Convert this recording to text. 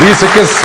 20-21